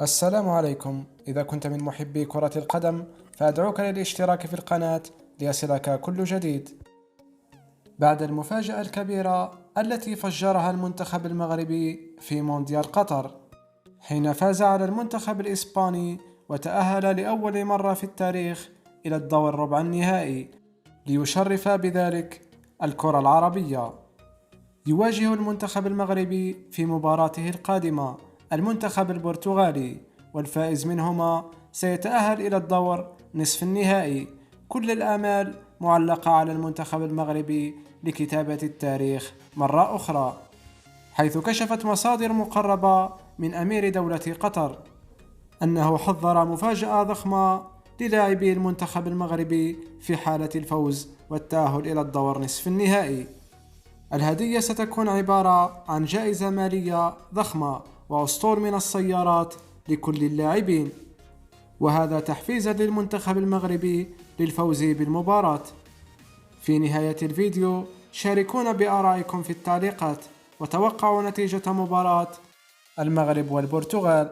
السلام عليكم. إذا كنت من محبي كرة القدم فأدعوك للاشتراك في القناة ليصلك كل جديد. بعد المفاجأة الكبيرة التي فجرها المنتخب المغربي في مونديال قطر، حين فاز على المنتخب الإسباني وتأهل لأول مرة في التاريخ إلى الدور ربع النهائي ليشرف بذلك الكرة العربية، يواجه المنتخب المغربي في مباراته القادمة المنتخب البرتغالي، والفائز منهما سيتأهل إلى الدور نصف النهائي. كل الآمال معلقة على المنتخب المغربي لكتابة التاريخ مرة أخرى، حيث كشفت مصادر مقربة من أمير دولة قطر أنه حضر مفاجأة ضخمة للاعبي المنتخب المغربي في حالة الفوز والتأهل إلى الدور نصف النهائي. الهدية ستكون عبارة عن جائزة مالية ضخمة وأسطول من السيارات لكل اللاعبين، وهذا تحفيزا للمنتخب المغربي للفوز بالمباراة. في نهاية الفيديو شاركونا بآرائكم في التعليقات، وتوقعوا نتيجة مباراة المغرب والبرتغال.